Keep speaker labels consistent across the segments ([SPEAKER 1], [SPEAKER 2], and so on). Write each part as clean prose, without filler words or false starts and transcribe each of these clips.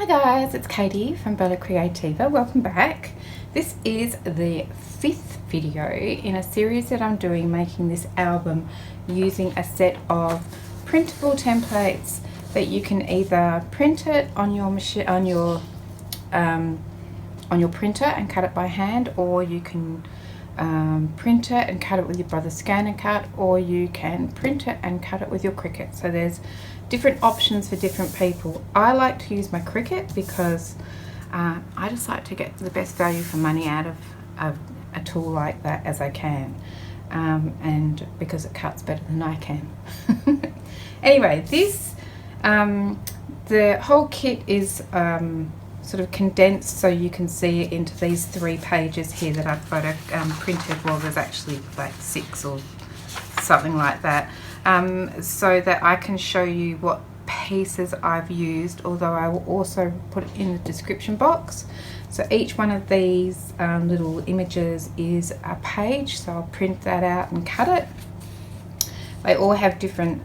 [SPEAKER 1] Hi guys, it's Katie from Bella Creativa. Welcome back. This is the 5th video in a series that I'm doing making this album using a set of printable templates that you can either print it on your machine, on your printer and cut it by hand, or you can print it and cut it with your brother's scan and cut, or you can print it and cut it with your Cricut. So there's different options for different people. I like to use my Cricut because I just like to get the best value for money out of a tool like that as I can, and because it cuts better than I can. Anyway, this the whole kit is sort of condensed so you can see it into these 3 pages here that I've photo printed. Well, there's actually like 6 or something like that, so that I can show you what pieces I've used, although I will also put it in the description box. So each one of these little images is a page, so I'll print that out and cut it. They all have different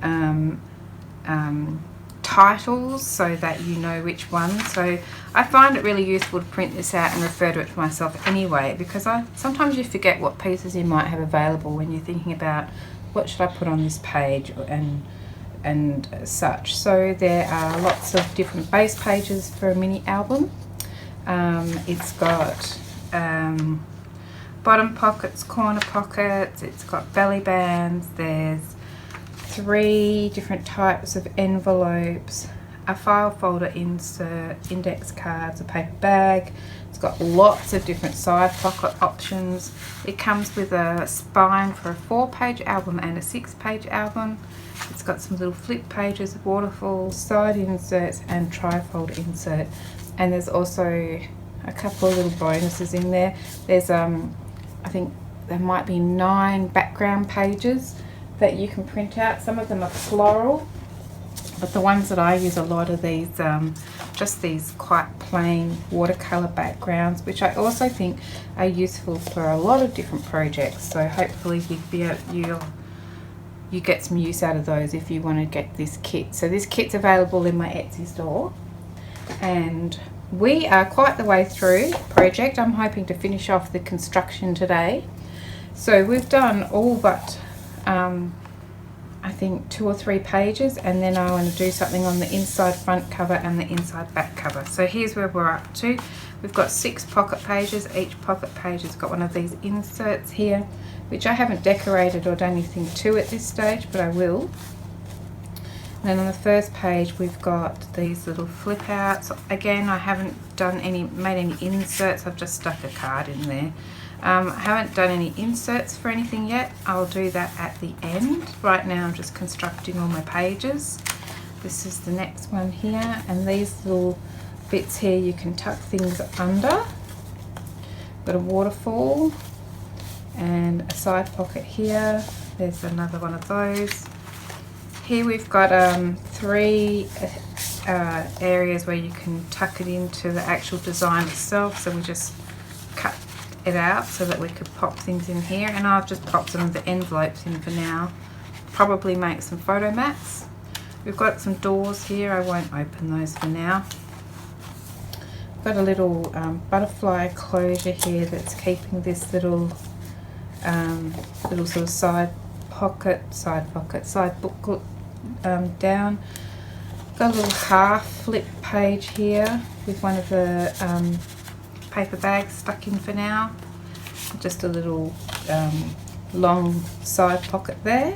[SPEAKER 1] titles so that you know which one. So I find it really useful to print this out and refer to it to myself anyway, because sometimes you forget what pieces you might have available when you're thinking about what should I put on this page and such. So there are lots of different base pages for a mini album. It's got bottom pockets, corner pockets, it's got belly bands, there's 3 different types of envelopes, a file folder insert, index cards, a paper bag. It's got lots of different side pocket options. It comes with a spine for a 4-page album and a 6-page album. It's got some little flip pages, waterfalls, side inserts and trifold insert. And there's also a couple of little bonuses in there. There's I think there might be 9 background pages that you can print out. Some of them are floral, but the ones that I use a lot of these just these quite plain watercolor backgrounds, which I also think are useful for a lot of different projects. So hopefully you get some use out of those if you want to get this kit. So this kit's available in my Etsy store, and we are quite the way through the project. I'm hoping to finish off the construction today. So we've done all but I think 2 or 3 pages, and then I want to do something on the inside front cover and the inside back cover. So here's where we're up to. We've got 6 pocket pages. Each pocket page has got one of these inserts here, which I haven't decorated or done anything to at this stage, but I will. And then on the first page we've got these little flip outs. Again, I haven't made any inserts, I've just stuck a card in there. I haven't done any inserts for anything yet. I'll do that at the end. Right now I'm just constructing all my pages. This is the next one here, and these little bits here you can tuck things under. Got a waterfall and a side pocket here. There's another one of those. Here we've got 3 areas where you can tuck it into the actual design itself. So we just cut it out so that we could pop things in here, and I've just popped some of the envelopes in for now. Probably make some photo mats. We've got some doors here. I won't open those for now. Got a little butterfly closure here that's keeping this little sort of side booklet down. Got a little half flip page here with one of the paper bags stuck in for now. Just a little long side pocket there.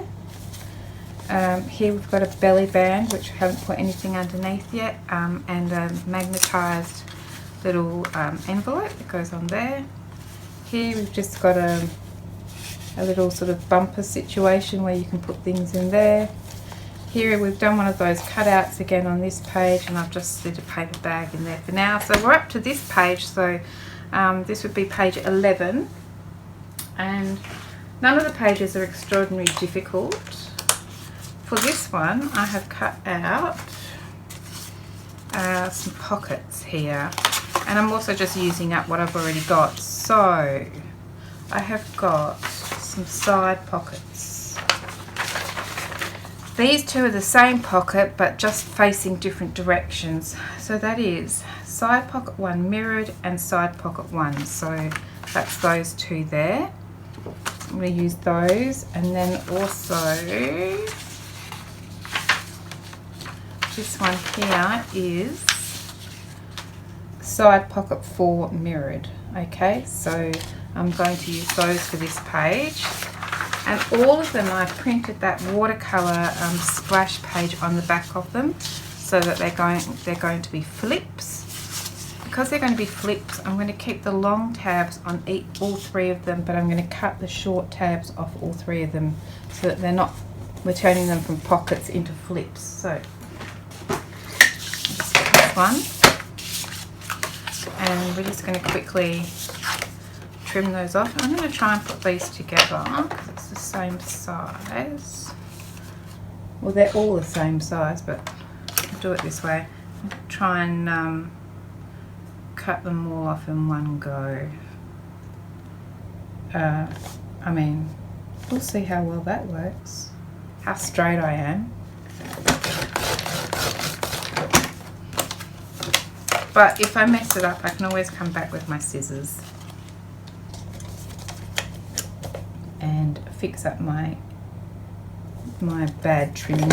[SPEAKER 1] Here we've got a belly band, which I haven't put anything underneath yet, and a magnetised little envelope that goes on there. Here we've just got a little sort of bumper situation where you can put things in there. Here we've done one of those cutouts again on this page, and I've just slid a paper bag in there for now. So we're up to this page, so this would be page 11, and none of the pages are extraordinarily difficult. For this one I have cut out some pockets here, and I'm also just using up what I've already got. So I have got some side pockets. These two are the same pocket but just facing different directions. So that is side pocket 1 mirrored and side pocket 1. So that's those two there. I'm going to use those, and then also this one here is side pocket 4 mirrored. Okay, so I'm going to use those for this page. And all of them, I printed that watercolor splash page on the back of them, so that they're going to be flips. Because they're going to be flips, I'm going to keep the long tabs on all three of them, but I'm going to cut the short tabs off all three of them, so that we're turning them from pockets into flips. So let's get this one, and we're just going to quickly trim those off. I'm going to try and put these together because it's the same size. Well, they're all the same size, but I'll do it this way. I'll try and cut them all off in one go. I mean, we'll see how well that works, how straight I am. But if I mess it up, I can always come back with my scissors and fix up my bad trimming.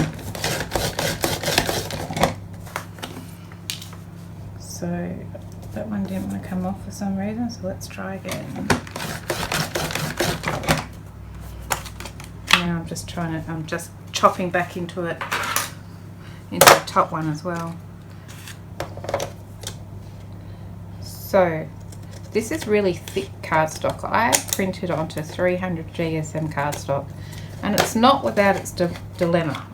[SPEAKER 1] So that one didn't want to come off for some reason, so let's try again. Now I'm just chopping back into the top one as well. So this is really thick cardstock. I printed onto 300 GSM cardstock, and it's not without its dilemma.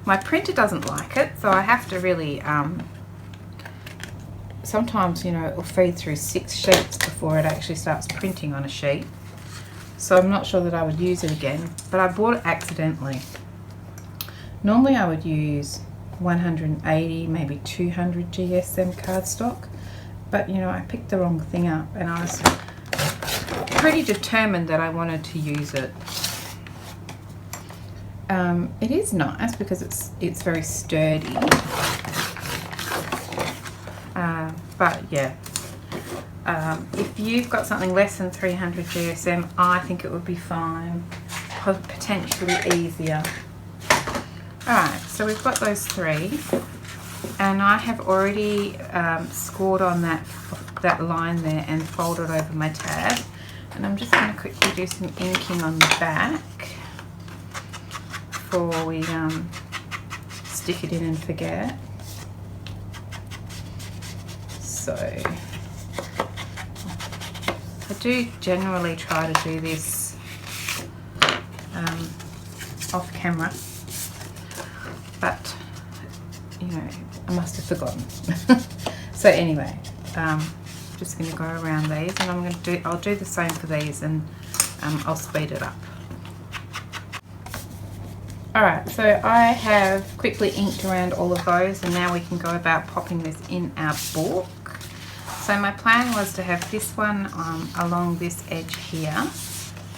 [SPEAKER 1] My printer doesn't like it, so I have to really sometimes, you know, it will feed through 6 sheets before it actually starts printing on a sheet. So I'm not sure that I would use it again, but I bought it accidentally. Normally I would use 180, maybe 200 GSM cardstock, but you know, I picked the wrong thing up, and I was pretty determined that I wanted to use it. It is nice because it's very sturdy. But yeah, if you've got something less than 300 GSM, I think it would be fine, potentially easier. Alright, so we've got those 3, and I have already scored on that line there and folded over my tab, and I'm just going to quickly do some inking on the back before we stick it in and forget. So I do generally try to do this off camera, but you know, I must have forgotten. So anyway, just going to go around these, and I'll do the same for these, and I'll speed it up. Alright, so I have quickly inked around all of those, and now we can go about popping this in our book. So my plan was to have this one along this edge here.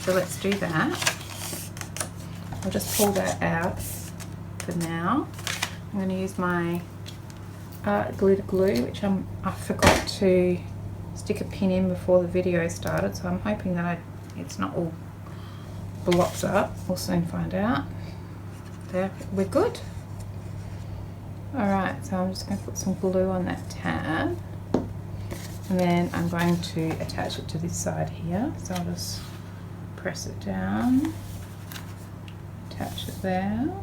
[SPEAKER 1] So let's do that. I'll just pull that out for now. I'm going to use my glitter glue, which I forgot to stick a pin in before the video started, so I'm hoping that it's not all blocked up. We'll soon find out. There, we're good. Alright, so I'm just going to put some glue on that tab, and then I'm going to attach it to this side here. So I'll just press it down, attach it there.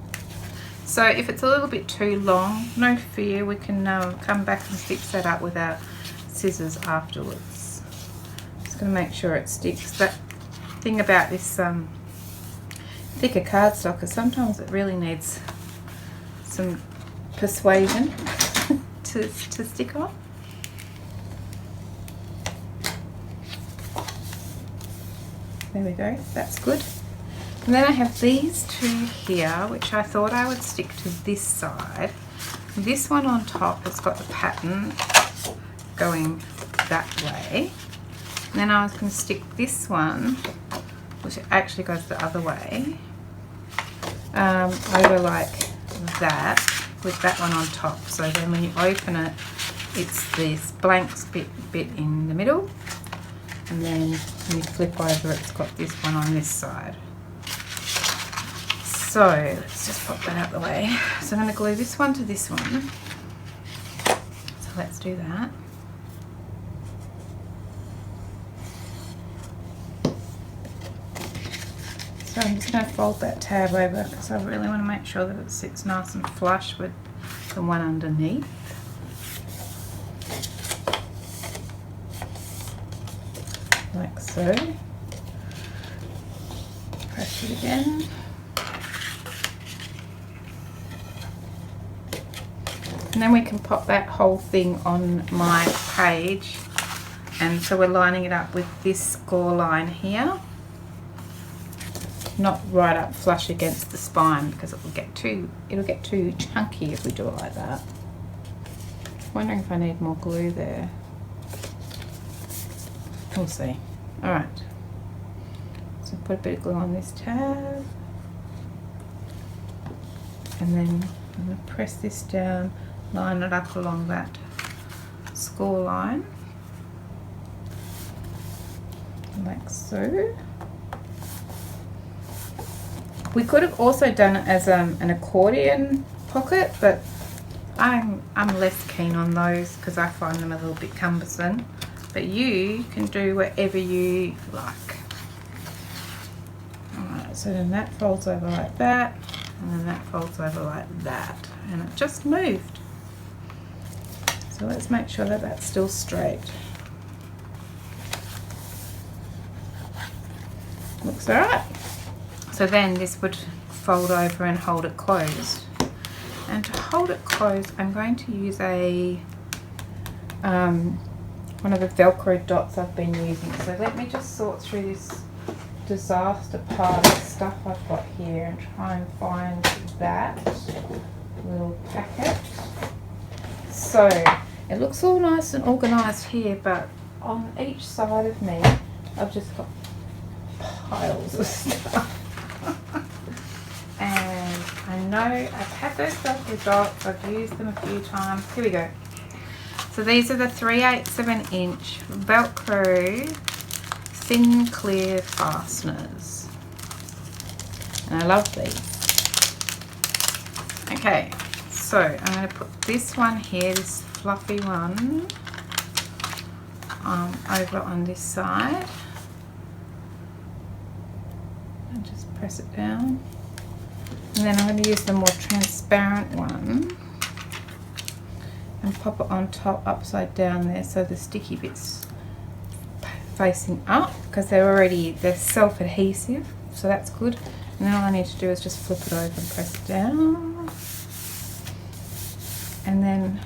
[SPEAKER 1] So if it's a little bit too long, no fear, we can come back and fix that up with our scissors afterwards. Just going to make sure it sticks. That thing about this thicker cardstock is sometimes it really needs some persuasion to stick on. There we go, that's good. And then I have these 2 here, which I thought I would stick to this side. This one on top has got the pattern going that way. And then I was going to stick this one, which actually goes the other way, over like that with that one on top. So then when you open it, it's this blank bit in the middle, and then when you flip over, it's got this one on this side. So let's just pop that out the way. So I'm going to glue this one to this one. So let's do that. So I'm just going to fold that tab over because I really want to make sure that it sits nice and flush with the one underneath. Like so. Press it again. And then we can pop that whole thing on my page. And so we're lining it up with this score line here. Not right up flush against the spine because it'll get too chunky if we do it like that. Wondering if I need more glue there. We'll see. Alright. So put a bit of glue on this tab. And then I'm going to press this down, line it up along that score line. Like so. We could have also done it as an accordion pocket, but I'm less keen on those because I find them a little bit cumbersome. But you can do whatever you like. Alright, so then that folds over like that, and then that folds over like that, and it just moved. So let's make sure that that's still straight. Looks alright. So then this would fold over and hold it closed. And to hold it closed, I'm going to use a one of the Velcro dots I've been using. So let me just sort through this disaster pile of stuff I've got here and try and find that little packet. So it looks all nice and organised here, but on each side of me, I've just got piles of stuff. And I know I've had those Velcro dots, I've used them a few times. Here we go. So these are the 3/8 of an inch Velcro thin clear fasteners. And I love these. Okay, so I'm going to put this one here, this fluffy one, over on this side. And just press it down. And then I'm going to use the more transparent one and pop it on top upside down there so the sticky bits facing up, because they're self-adhesive, so that's good. And then all I need to do is just flip it over and press it down. And then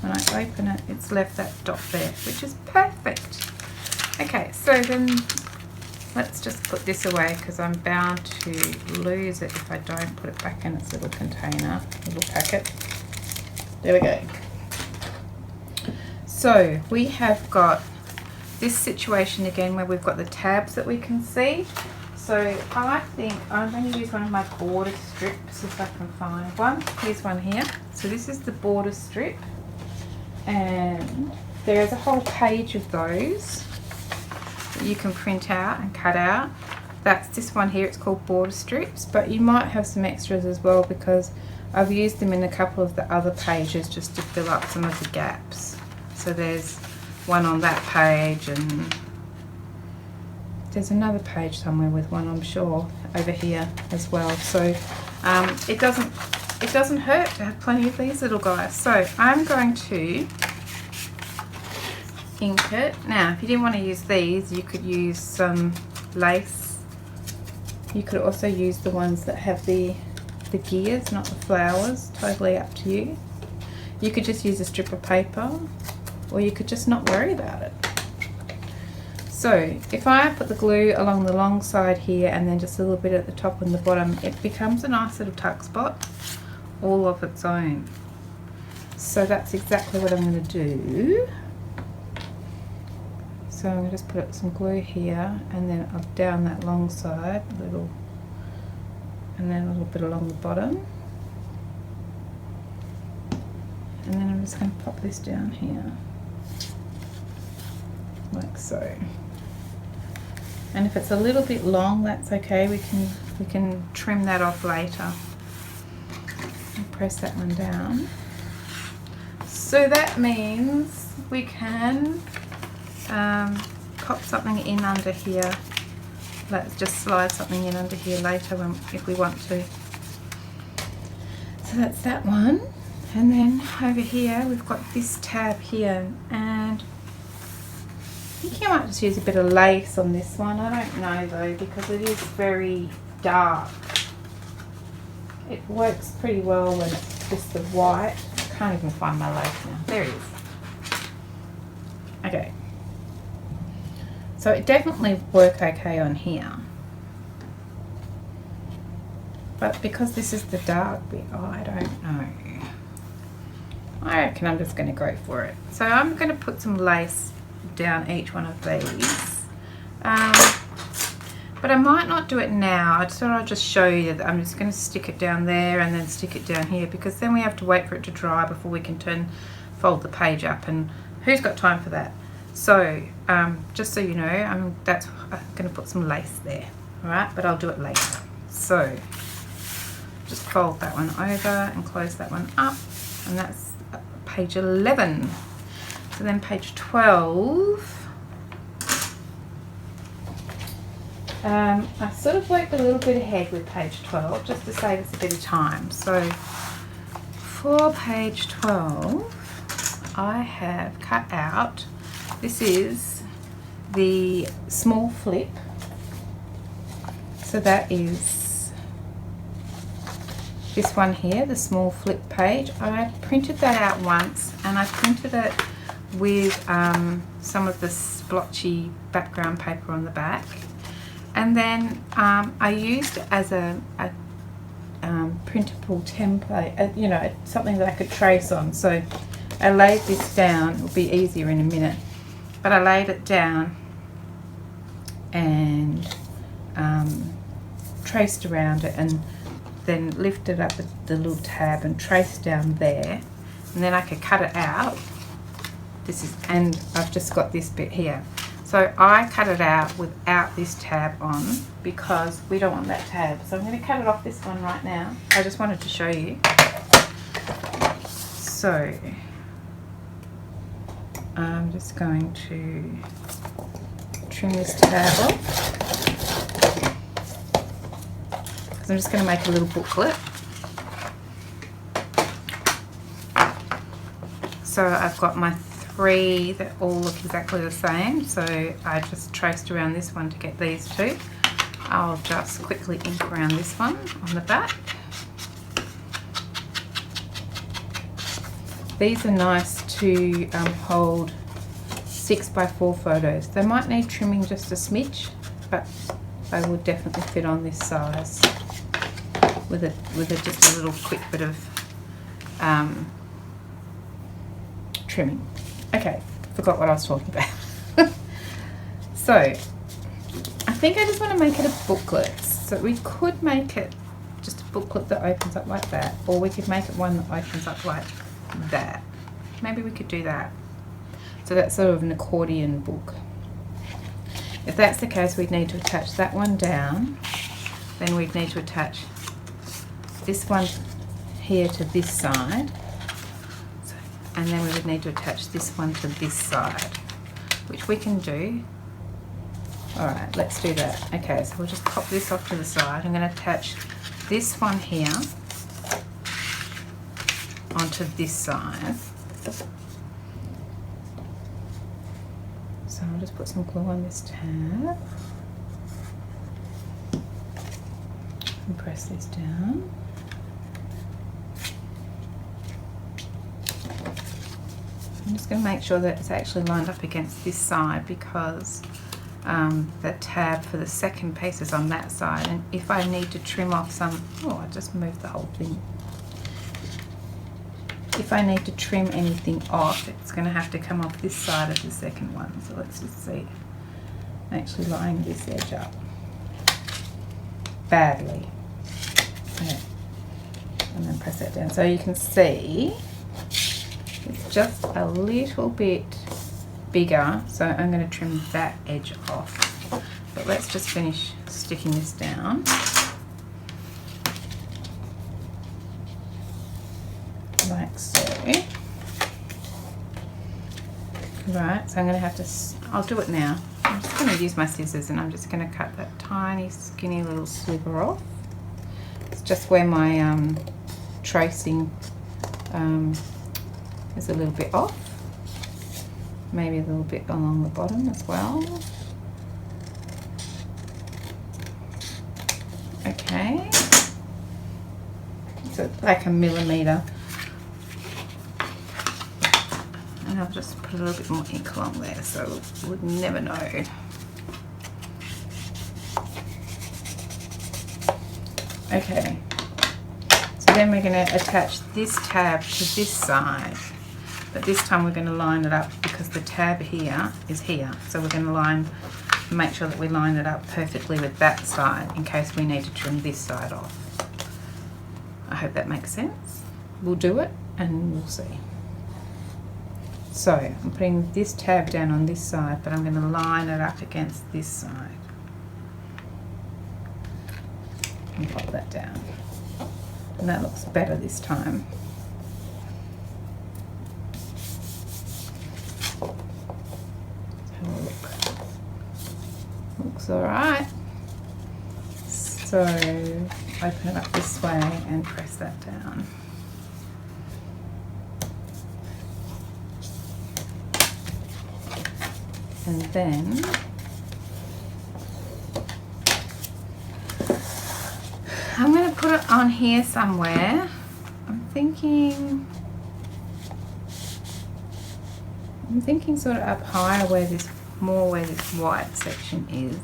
[SPEAKER 1] when I open it, it's left that dot there, which is perfect. Okay, so then let's just put this away because I'm bound to lose it if I don't put it back in its little container, little packet. There we go. So we have got this situation again where we've got the tabs that we can see. So I think I'm going to use one of my border strips if I can find one. Here's one here. So this is the border strip, and there's a whole page of those that you can print out and cut out. That's this one here, it's called border strips, but you might have some extras as well because I've used them in a couple of the other pages just to fill up some of the gaps. So there's one on that page, and there's another page somewhere with one, I'm sure, over here as well. So it doesn't hurt to have plenty of these little guys. So I'm going to ink it. Now, if you didn't want to use these, you could use some lace. You could also use the ones that have the gears, not the flowers. Totally up to you. You could just use a strip of paper, or you could just not worry about it. So if I put the glue along the long side here and then just a little bit at the top and the bottom, it becomes a nice little tuck spot all of its own. So that's exactly what I'm going to do. So I'm going to just put some glue here and then up down that long side, a little and then a little bit along the bottom. And then I'm just going to pop this down here, like so. And if it's a little bit long, that's okay. We can trim that off later. And press that one down. So that means we can pop something in under here. Let's just slide something in under here later if we want to. So that's that one. And then over here we've got this tab here, and I think I might just use a bit of lace on this one. I don't know though, because it is very dark. It works pretty well when it's just the white. I can't even find my lace now. There it is. Okay. So it definitely work okay on here. But because this is the dark bit, oh, I don't know. I reckon I'm just going to go for it. So I'm going to put some lace down each one of these. But I might not do it now. I thought I'd just show you that I'm just going to stick it down there and then stick it down here, because then we have to wait for it to dry before we can fold the page up, and who's got time for that? So just so you know, I'm going to put some lace there. Alright, but I'll do it later. So just fold that one over and close that one up, and that's page 11. So then page 12, I sort of worked a little bit ahead with page 12 just to save us a bit of time. So for page 12 I have cut out, this is the small flip, so that is this one here, the small flip page. I printed that out once, and I printed it with some of the splotchy background paper on the back, and then I used it as a printable template, you know, something that I could trace on. So I laid this down. It'll be easier in a minute, but I laid it down and traced around it, and then lifted up the little tab and traced down there, and then I could cut it out. And I've just got this bit here. So I cut it out without this tab on because we don't want that tab. So I'm going to cut it off this one right now. I just wanted to show you. So I'm just going to trim this tab off. I'm just going to make a little booklet. So I've got my three that all look exactly the same, so I just traced around this one to get these two. I'll just quickly ink around this one on the back. These are nice to hold 6x4 photos. They might need trimming just a smidge, but they will definitely fit on this size with just a little quick bit of trimming. Okay, forgot what I was talking about. So I think I just want to make it a booklet. So we could make it just a booklet that opens up like that, or we could make it one that opens up like that. Maybe we could do that. So that's sort of an accordion book. If that's the case, we'd need to attach that one down. Then we'd need to attach this one here to this side. And then we would need to attach this one to this side, which we can do. Alright, let's do that. Okay, so we'll just pop this off to the side. I'm going to attach this one here onto this side. So I'll just put some glue on this tab and press this down. I'm just going to make sure that it's actually lined up against this side, because the tab for the second piece is on that side, and if I need to trim off some, oh, I just moved the whole thing. If I need to trim anything off, it's going to have to come off this side of the second one. So let's just see. I'm actually lining this edge up badly. Okay. And then press that down. So you can see it's just a little bit bigger, so I'm going to trim that edge off. But let's just finish sticking this down. Like so. Right, so I'm going to have to, I'll do it now. I'm just going to use my scissors and I'm just going to cut that tiny skinny little sliver off. It's just where my tracing is a little bit off. Maybe a little bit along the bottom as well. Okay. So like a millimetre. And I'll just put a little bit more ink along there so we would never know. Okay. So then we're going to attach this tab to this side. But this time we're going to line it up because the tab here is here. So we're going to make sure that we line it up perfectly with that side in case we need to trim this side off. I hope that makes sense. We'll do it and we'll see. So I'm putting this tab down on this side, but I'm going to line it up against this side. And pop that down. And that looks better this time. Looks alright. So open it up this way and press that down. And then I'm going to put it on here somewhere. I'm thinking sort of up higher where this white section is.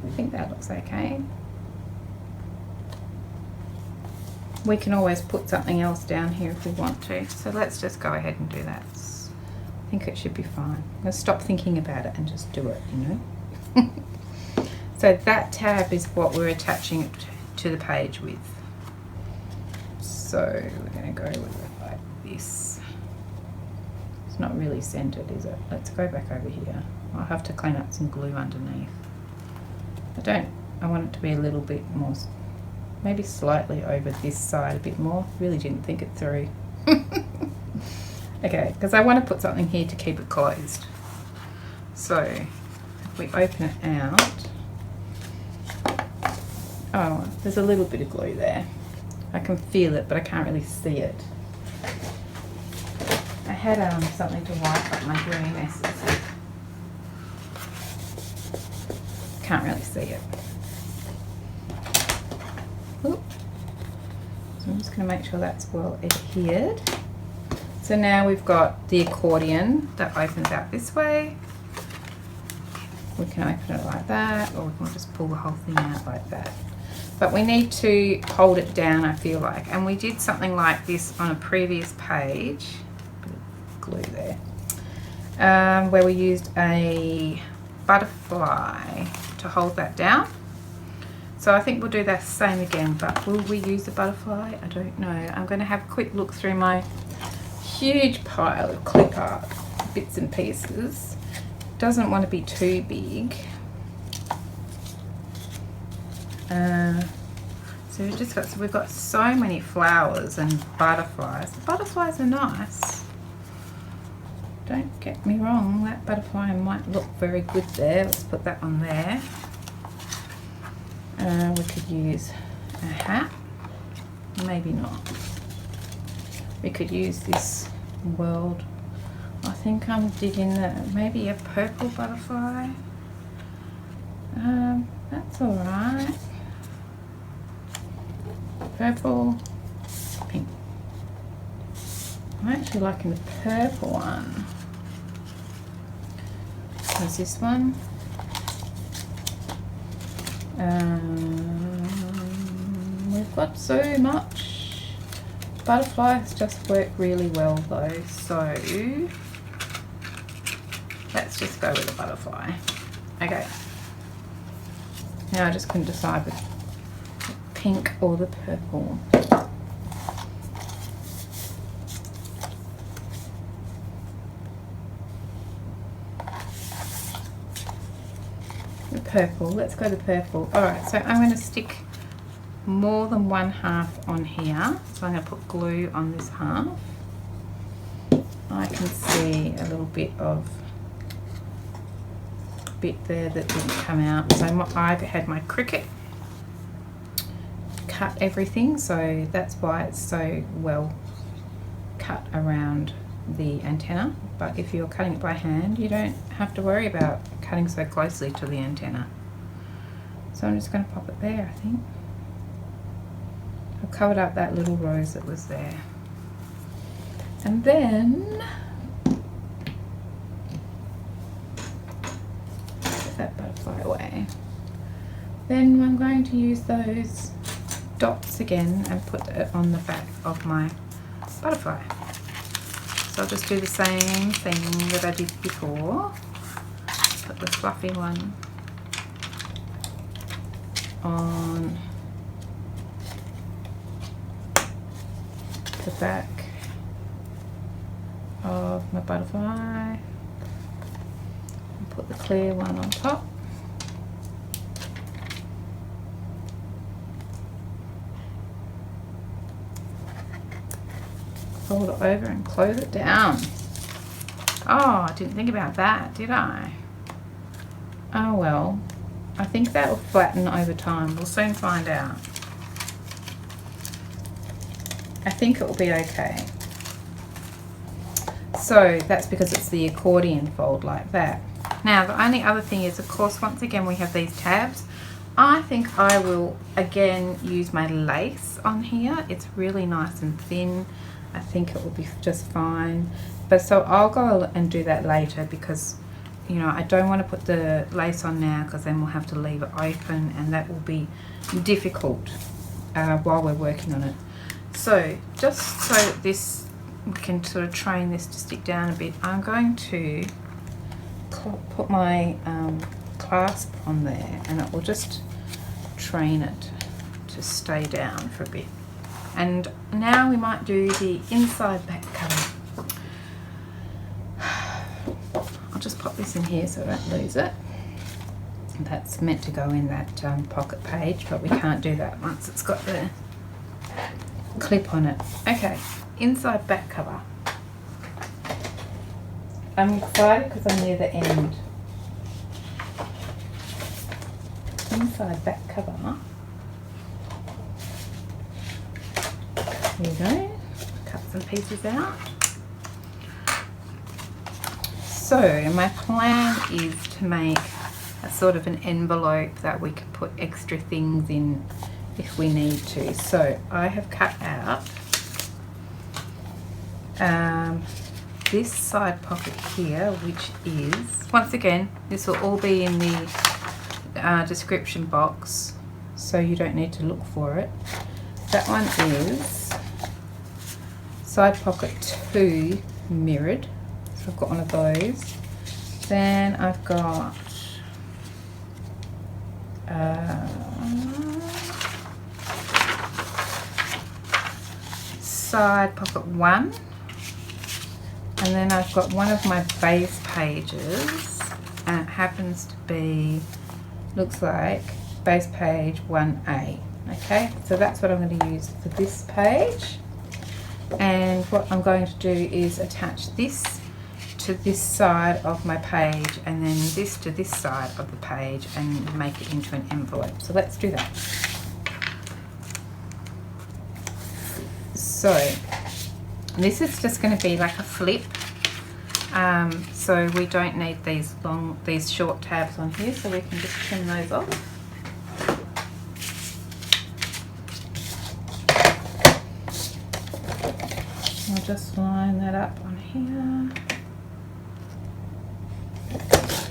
[SPEAKER 1] I think that looks okay. We can always put something else down here if we want to. So let's just go ahead and do that. I think it should be fine. I'm going to stop thinking about it and just do it, you know. So that tab is what we're attaching it to the page with. So we're going to go with it like this. It's not really centered, is it? Let's go back over here. I'll have to clean up some glue underneath. I want it to be a little bit more, maybe slightly over this side a bit more. Really didn't think it through. Okay, because I want to put something here to keep it closed. So if we open it out, oh, there's a little bit of glue there. I can feel it, but I can't really see it. I had something to wipe up my gluey messes. Can't really see it. Oop. So I'm just going to make sure that's well adhered. So now we've got the accordion that opens out this way. We can open it like that, or we can just pull the whole thing out like that. But we need to hold it down, I feel like. And we did something like this on a previous page. Bit of glue there. Where we used a butterfly to hold that down. So I think we'll do that same again, but will we use a butterfly? I don't know. I'm going to have a quick look through my huge pile of clip art bits and pieces. Doesn't want to be too big. So we've got so many flowers and butterflies. The butterflies are nice. Don't get me wrong, that butterfly might look very good there. Let's put that on there. We could use a hat. Maybe not. We could use this world. I think I'm digging maybe a purple butterfly. That's alright. Purple, pink. I'm actually liking the purple one. There's this one. We've got so much. Butterflies just work really well though, so let's just go with a butterfly. Okay. Now I just couldn't decide pink or the purple. The purple, let's go the purple. Alright, so I'm going to stick more than one half on here. So I'm going to put glue on this half. I can see a little bit there that didn't come out. So I've had my Cricut cut everything, so that's why it's so well cut around the antenna. But if you're cutting it by hand, you don't have to worry about cutting so closely to the antenna. So I'm just going to pop it there, I think. I've covered up that little rose that was there. And then put that butterfly away. Then I'm going to use those dots again and put it on the back of my butterfly. So I'll just do the same thing that I did before. Put the fluffy one on the back of my butterfly and put the clear one on top. Fold it over and close it down. Oh, I didn't think about that, did I? Oh well, I think that will flatten over time. We'll soon find out. I think it will be okay. So that's because it's the accordion fold like that. Now the only other thing is, of course, once again we have these tabs. I think I will again use my lace on here. It's really nice and thin. I think it will be just fine. But so I'll go and do that later because, you know, I don't want to put the lace on now because then we'll have to leave it open and that will be difficult while we're working on it. So just so that this, we can sort of train this to stick down a bit, I'm going to put my clasp on there and it will just train it to stay down for a bit. And now we might do the inside back cover. I'll just pop this in here so I don't lose it. That's meant to go in that pocket page, but we can't do that once it's got the clip on it. Okay, inside back cover. I'm excited because I'm near the end. Inside back cover. Here we go. Cut some pieces out. So my plan is to make a sort of an envelope that we can put extra things in if we need to. So I have cut out this side pocket here, which is, once again, this will all be in the description box, so you don't need to look for it. That one is side pocket 2 mirrored, so I've got one of those. Then I've got side pocket 1, and then I've got one of my base pages, and it happens to be, looks like base page 1A. Okay, so that's what I'm going to use for this page. And what I'm going to do is attach this to this side of my page and then this to this side of the page and make it into an envelope. So let's do that. So this is just going to be like a flip. So we don't need these short tabs on here, so we can just trim those off. I'll just line that up on here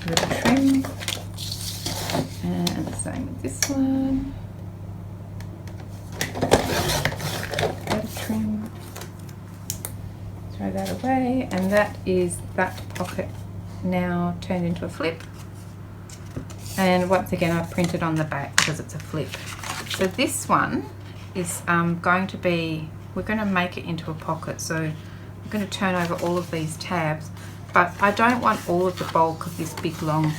[SPEAKER 1] with a trim, and the same with this one. That trim, throw that away, and that is that pocket now turned into a flip. And once again, I've printed on the back because it's a flip. So this one is going to be, we're going to make it into a pocket. So I'm going to turn over all of these tabs, but I don't want all of the bulk of this big long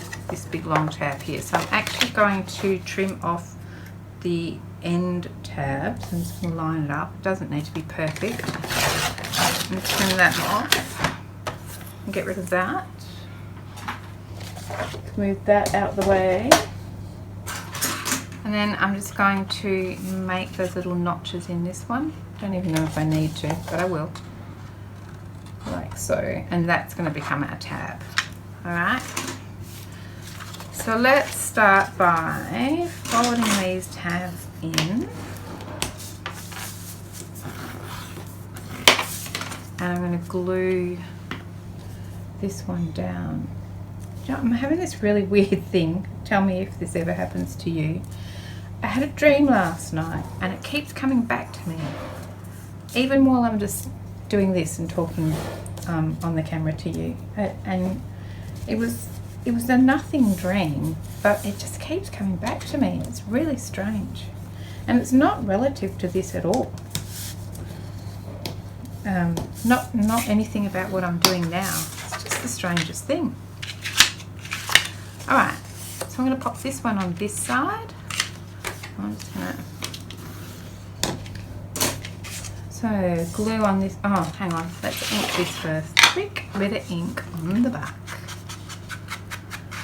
[SPEAKER 1] tab here. So I'm actually going to trim off the end tabs. I'm just going to line it up. It doesn't need to be perfect. I'm going to trim that off and get rid of that. Move that out the way. And then I'm just going to make those little notches in this one. Don't even know if I need to, but I will. Like so. And that's going to become our tab. Alright. So let's start by folding these tabs in. And I'm going to glue this one down. You know, I'm having this really weird thing. Tell me if this ever happens to you. I had a dream last night and it keeps coming back to me. Even while I'm just doing this and talking on the camera to you. And it was a nothing dream, but it just keeps coming back to me. It's really strange. And it's not relative to this at all. Not anything about what I'm doing now. It's just the strangest thing. Alright, so I'm going to pop this one on this side. I'm just going to... So, glue on this... Oh, hang on. Let's ink this first. Quick bit of ink on the back.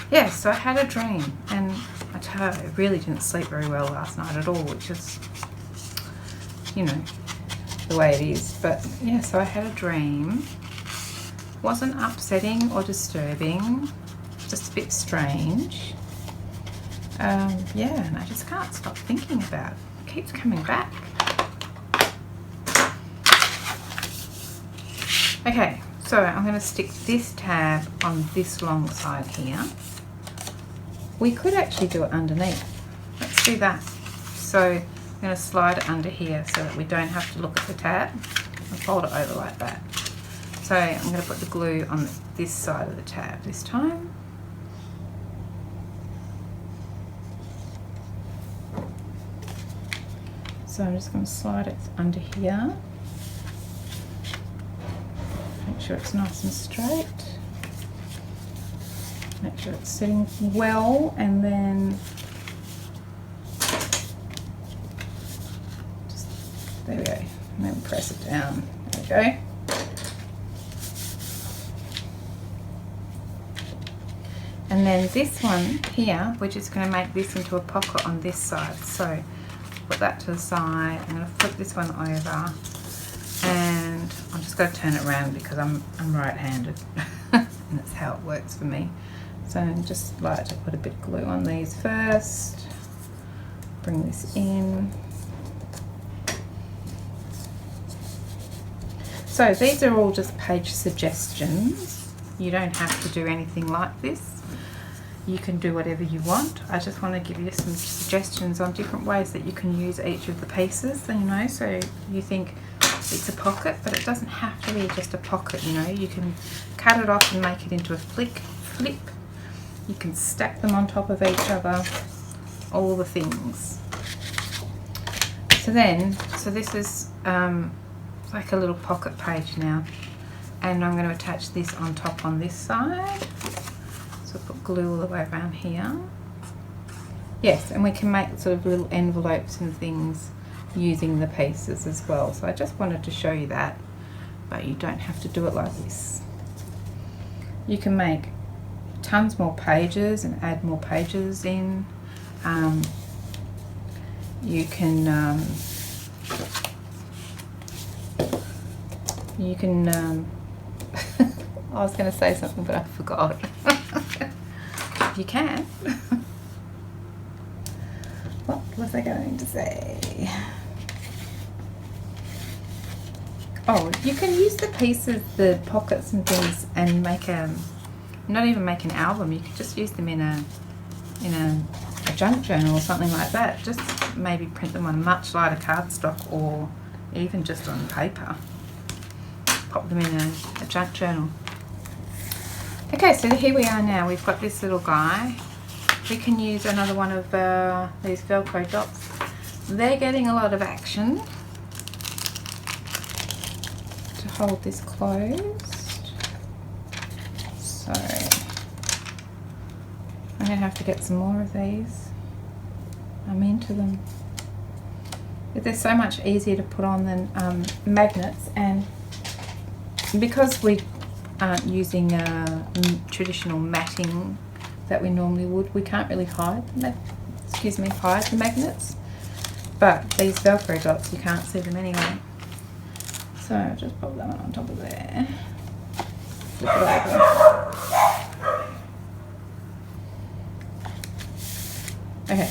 [SPEAKER 1] Yeah, so I had a dream. And I tell you, I really didn't sleep very well last night at all, which is, you know, the way it is. But, yeah, so I had a dream. Wasn't upsetting or disturbing. Just a bit strange. Yeah, and I just can't stop thinking about it. It keeps coming back. Okay, so I'm going to stick this tab on this long side here. We could actually do it underneath. Let's do that. So I'm going to slide it under here so that we don't have to look at the tab and fold it over like that. So I'm going to put the glue on this side of the tab this time. So I'm just going to slide it under here. Make sure it's nice and straight. Make sure it's sitting well, and then just, there we go. And then press it down. There we go. And then this one here, we're just going to make this into a pocket on this side. So put that to the side. I'm going to flip this one over, and I'm just going to turn it around because I'm right-handed, and that's how it works for me. So I just like to put a bit of glue on these first. Bring this in. So these are all just page suggestions. You don't have to do anything like this. You can do whatever you want. I just want to give you some suggestions on different ways that you can use each of the pieces, you know, so you think it's a pocket, but it doesn't have to be just a pocket, you know. You can cut it off and make it into a flip. You can stack them on top of each other, all the things. So this is like a little pocket page now, and I'm going to attach this on top on this side. So put glue all the way around here. Yes, and we can make sort of little envelopes and things using the pieces as well. So I just wanted to show you that, but you don't have to do it like this. You can make tons more pages and add more pages in. You can I was going to say something but I forgot. You can. What was I going to say? Oh, you can use the pieces, the pockets and things, and make not even make an album. You could just use them in a junk journal or something like that. Just maybe print them on much lighter cardstock, or even just on paper. Pop them in a junk journal. Okay, so here we are now. We've got this little guy. We can use another one of these Velcro dots. they're getting a lot of action to hold this closed. So I'm going to have to get some more of these. I'm into them. They're so much easier to put on than magnets, and because we aren't using traditional matting that we normally would, we can't really hide the magnets. But these Velcro dots, you can't see them anyway. So I'll just pop that one on top of there. Flip it over. Okay.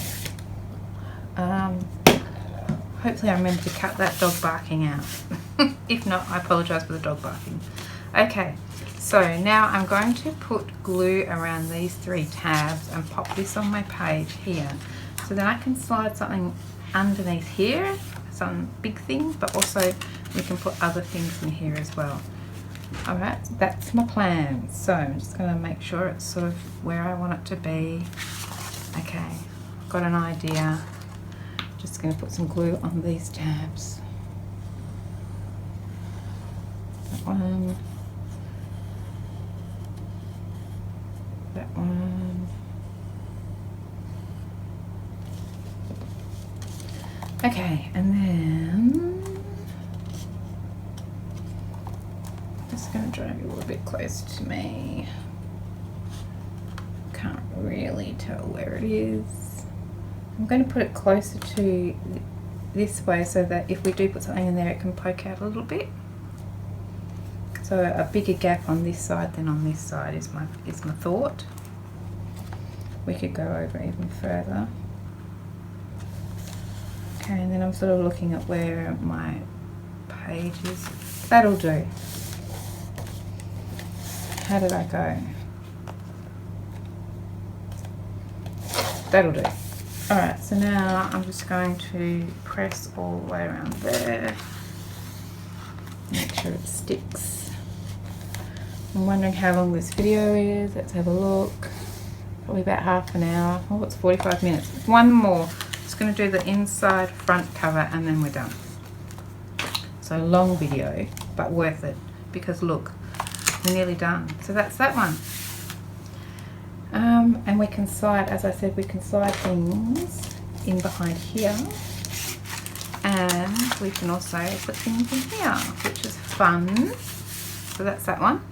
[SPEAKER 1] Hopefully I remember to cut that dog barking out. If not, I apologise for the dog barking. Okay, so now I'm going to put glue around these 3 tabs and pop this on my page here. So then I can slide something underneath here, some big things, but also we can put other things in here as well. Alright, that's my plan. So I'm just going to make sure it's sort of where I want it to be. Okay, I've got an idea. Just going to put some glue on these tabs. That one. That one. Okay, and then I'm just going to drag it a little bit closer to me. Can't really tell where it is. I'm going to put it closer to this way so that if we do put something in there, it can poke out a little bit. So a bigger gap on this side than on this side is my thought. We could go over even further. Okay, and then I'm sort of looking at where my page is. That'll do. How did I go? That'll do. Alright, so now I'm just going to press all the way around there. Make sure it sticks. I'm wondering how long this video is. Let's have a look. Probably about half an hour. Oh, it's 45 minutes. One more. Just going to do the inside front cover and then we're done. So long video, but worth it, because look, we're nearly done. So that's that one. And we can slide, as I said, we can slide things in behind here, and we can also put things in here, which is fun. So that's that one.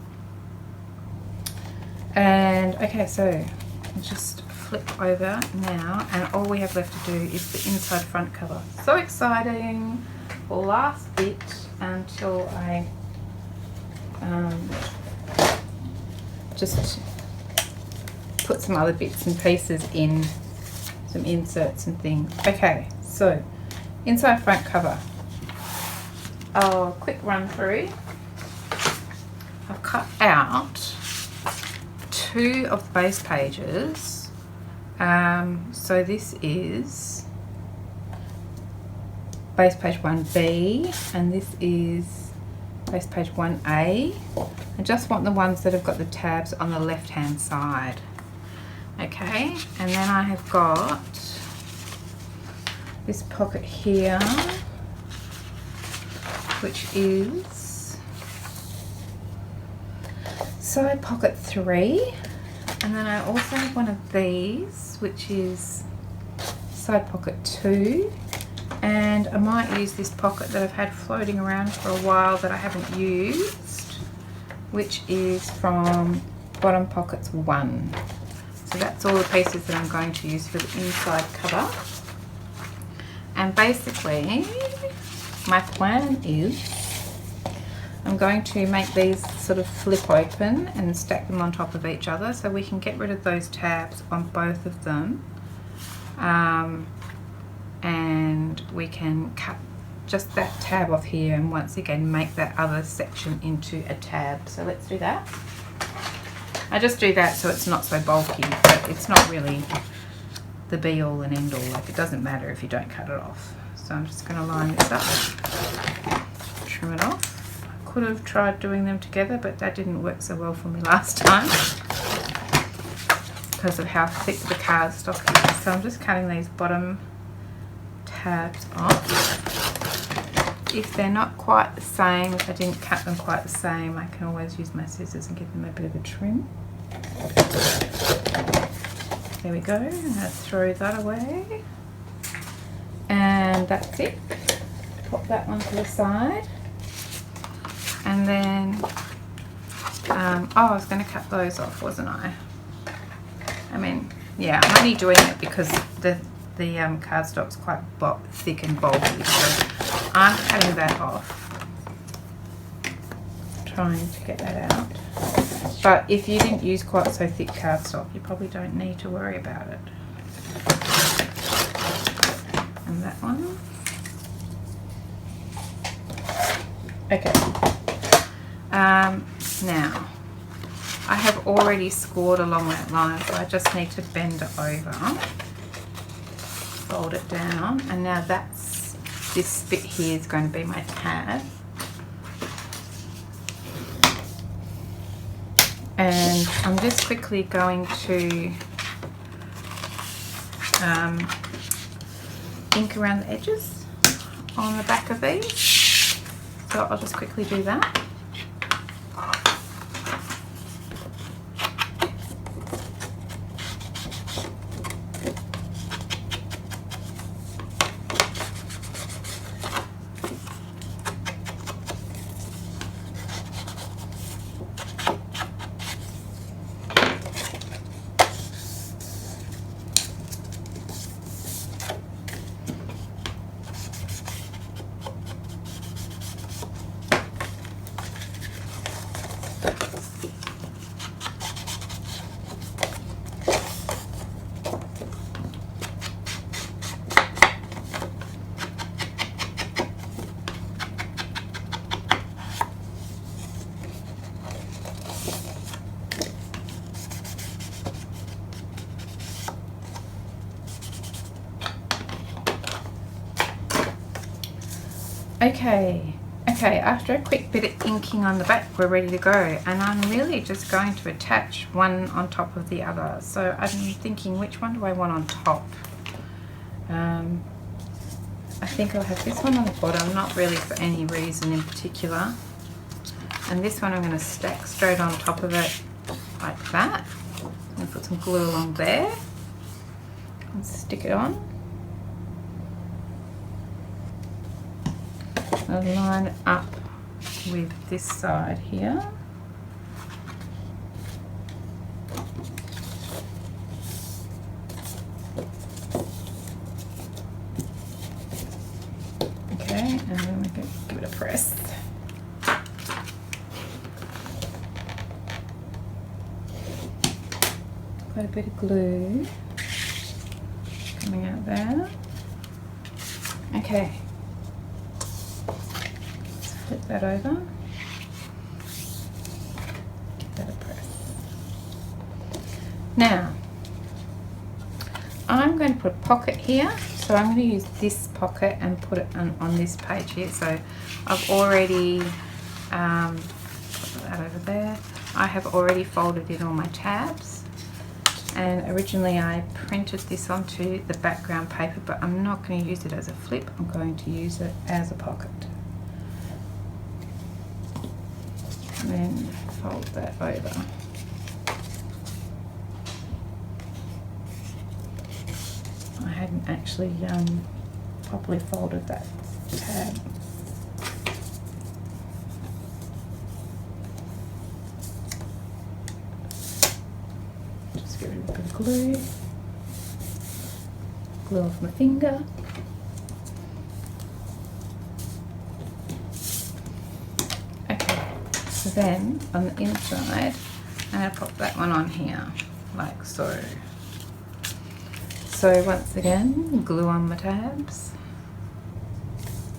[SPEAKER 1] And okay, so I'll just flip over now, and all we have left to do is the inside front cover. So exciting! Last bit until I just put some other bits and pieces in, some inserts and things. Okay, so inside front cover. Quick run through. I've cut out 2 of the base pages. So this is base page 1B and this is base page 1A. I just want the ones that have got the tabs on the left hand side. Okay, and then I have got this pocket here, which is side pocket 3, and then I also have one of these, which is side pocket 2, and I might use this pocket that I've had floating around for a while that I haven't used, which is from bottom pockets 1. So that's all the pieces that I'm going to use for the inside cover. And basically, my plan is I'm going to make these sort of flip open and stack them on top of each other so we can get rid of those tabs on both of them. And we can cut just that tab off here and once again make that other section into a tab. So let's do that. I just do that so it's not so bulky, but it's not really the be all and end all. Like, it doesn't matter if you don't cut it off. So I'm just going to line this up, trim it off. I could have tried doing them together, but that didn't work so well for me last time because of how thick the cardstock is. So I'm just cutting these bottom tabs off. If they're not quite the same, if I didn't cut them quite the same, I can always use my scissors and give them a bit of a trim. There we go. I'm going to throw that away. And that's it. Pop that one to the side. And then, oh, I was going to cut those off, wasn't I? I mean, yeah, I'm only doing it because the cardstock's quite thick and bulky, so I'm cutting that off, trying to get that out. But if you didn't use quite so thick cardstock, you probably don't need to worry about it. And that one. Okay. Now, I have already scored along that line, so I just need to bend it over, fold it down, and now this bit here is going to be my tab. And I'm just quickly going to ink around the edges on the back of these. So I'll just quickly do that. Okay, after a quick bit of inking on the back, we're ready to go, and I'm really just going to attach one on top of the other. So I'm thinking, which one do I want on top? I think I'll have this one on the bottom, not really for any reason in particular, and this one I'm going to stack straight on top of it like that. I'm going to put some glue along there and stick it on. I'll line it up with this side here. Okay, and then we can give it a press. Quite a bit of glue coming out there. Okay. Flip that over, give that a press. Now, I'm going to put a pocket here, so I'm going to use this pocket and put it on this page here. So I've already, put that over there, I have already folded in all my tabs, and originally I printed this onto the background paper, but I'm not going to use it as a flip, I'm going to use it as a pocket. And then fold that over. I hadn't actually properly folded that tab. Just get rid of a bit of glue. Glue off my finger. So then on the inside, I'm going to pop that one on here, like so. So once again, glue on my tabs.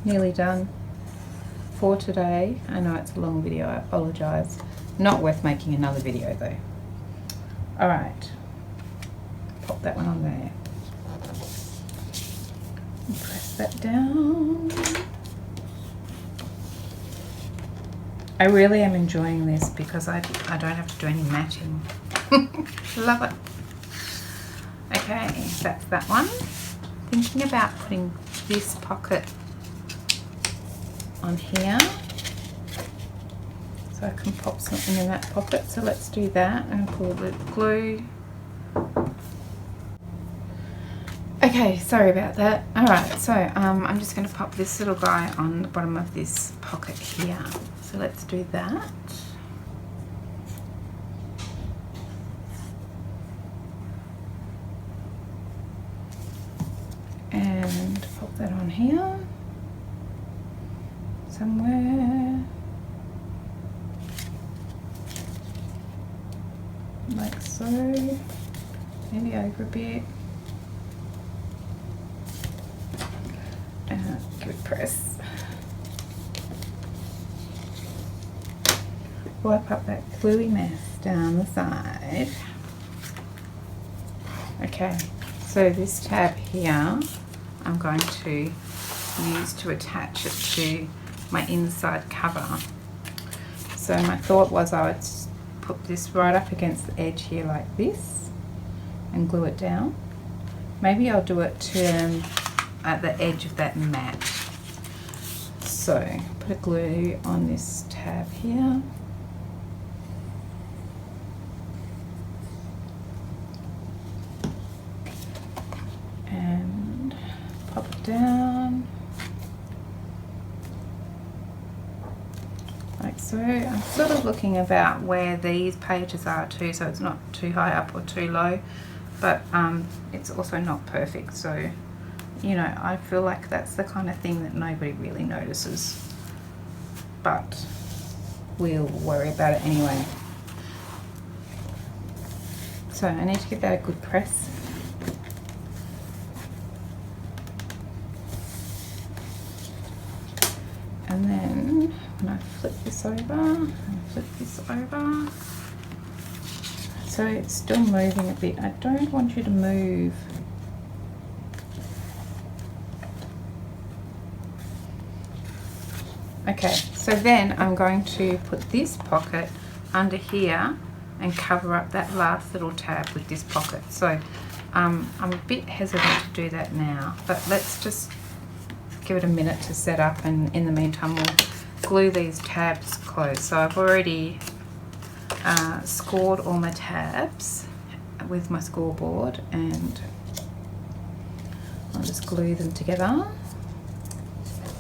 [SPEAKER 1] Nearly done for today. I know it's a long video, I apologise. Not worth making another video though. Alright, pop that one on there. And press that down. I really am enjoying this because I don't have to do any matching. Love it. Okay, that's that one. Thinking about putting this pocket on here, so I can pop something in that pocket. So let's do that and pull the glue. Okay, sorry about that. Alright, so I'm just going to pop this little guy on the bottom of this pocket here. So let's do that. And pop that on here somewhere, like so, maybe over a bit, and give it a press. Wipe up that gluey mess down the side. Okay, so this tab here I'm going to use to attach it to my inside cover. So my thought was I would put this right up against the edge here like this and glue it down. Maybe I'll do it at the edge of that mat. So put a glue on this tab here. And pop it down. Like so. I'm sort of looking about where these pages are too, so it's not too high up or too low, but it's also not perfect, so you know, I feel like that's the kind of thing that nobody really notices, but we'll worry about it anyway. So I need to give that a good press. And then when I flip this over, and flip this over, so it's still moving a bit. I don't want you to move. Okay, so then I'm going to put this pocket under here and cover up that last little tab with this pocket. So I'm a bit hesitant to do that now, but let's just give it a minute to set up, and in the meantime we'll glue these tabs closed. So I've already scored all my tabs with my scoreboard, and I'll just glue them together.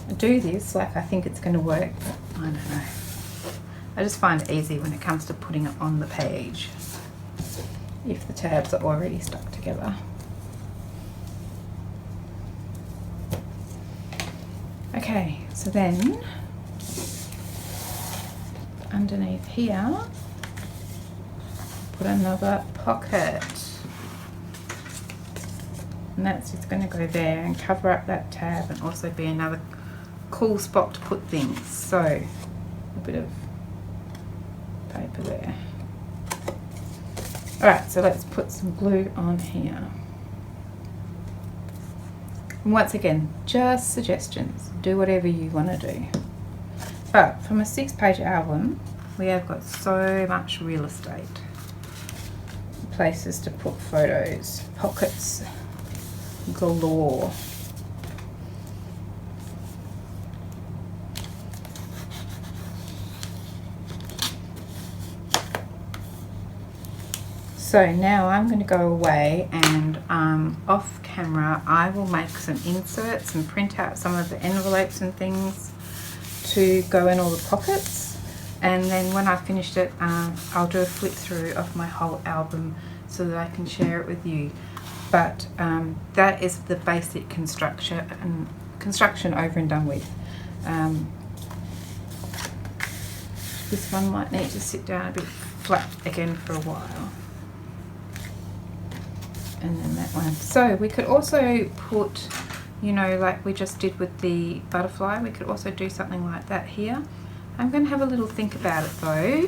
[SPEAKER 1] I do this like I think it's going to work, but I don't know. I just find it easy when it comes to putting it on the page if the tabs are already stuck together. Okay, so then underneath here, put another pocket, and that's just going to go there and cover up that tab and also be another cool spot to put things. So a bit of paper there. Alright, so let's put some glue on here. And once again, just suggestions. Do whatever you want to do. But from a 6-page album, we have got so much real estate. Places to put photos, pockets galore. So now I'm going to go away and off camera I will make some inserts and print out some of the envelopes and things to go in all the pockets, and then when I've finished it I'll do a flip through of my whole album so that I can share it with you. But that is the basic construction over and done with. This one might need to sit down a bit flat again for a while. And then that one. So we could also put, you know, like we just did with the butterfly, we could also do something like that here. I'm going to have a little think about it though.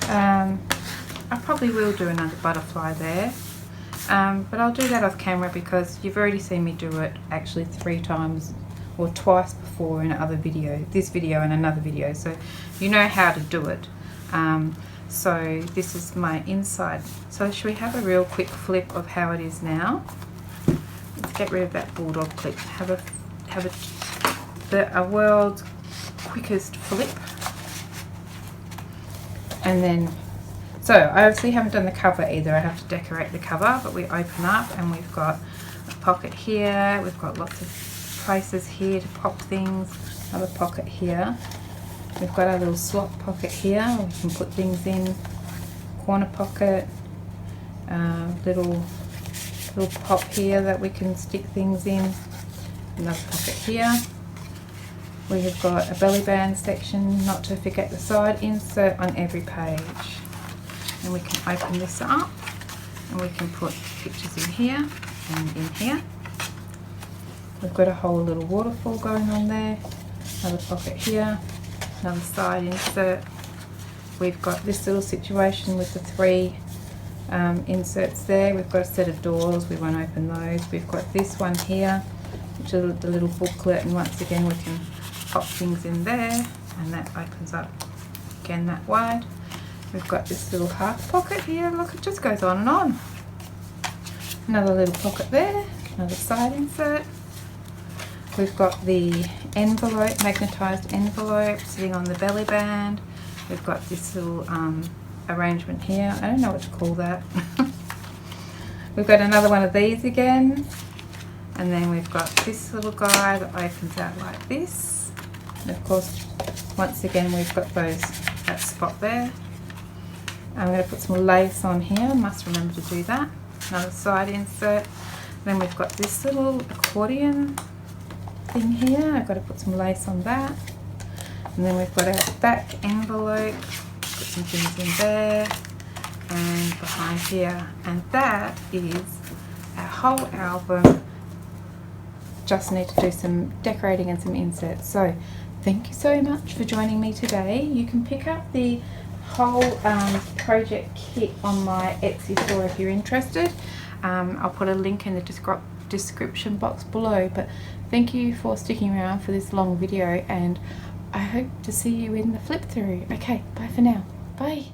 [SPEAKER 1] I probably will do another butterfly there, but I'll do that off camera because you've already seen me do it actually 3 times or twice before in another video, this video and another video, so you know how to do it. So this is my inside. So should we have a real quick flip of how it is now? It's get rid of that bulldog clip. Have a world's quickest flip. And then, so I obviously haven't done the cover either. I have to decorate the cover, but we open up and we've got a pocket here. We've got lots of places here to pop things. Another pocket here. We've got our little slot pocket here where we can put things in. Corner pocket. Little pop here that we can stick things in. Another pocket here. We have got a belly band section, not to forget the side insert on every page. And we can open this up and we can put pictures in here and in here. We've got a whole little waterfall going on there. Another pocket here, another side insert. We've got this little situation with the 3 inserts there. We've got a set of doors, we won't open those. We've got this one here, which is the little booklet, and once again we can pop things in there, and that opens up again that wide. We've got this little half pocket here, look, it just goes on and on. Another little pocket there, another side insert. We've got the envelope, magnetised envelope sitting on the belly band. We've got this little arrangement here, I don't know what to call that. We've got another one of these again, and then we've got this little guy that opens out like this. And of course, once again, we've got that spot there. I'm going to put some lace on here, must remember to do that. Another side insert. Then we've got this little accordion thing here. I've got to put some lace on that. And then we've got our back envelope. Put some things in there and behind here. And that is our whole album. Just need to do some decorating and some inserts. So thank you so much for joining me today. You can pick up the whole project kit on my Etsy store if you're interested. I'll put a link in the description box below, but thank you for sticking around for this long video, and I hope to see you in the flip through. Okay, bye for now. Bye.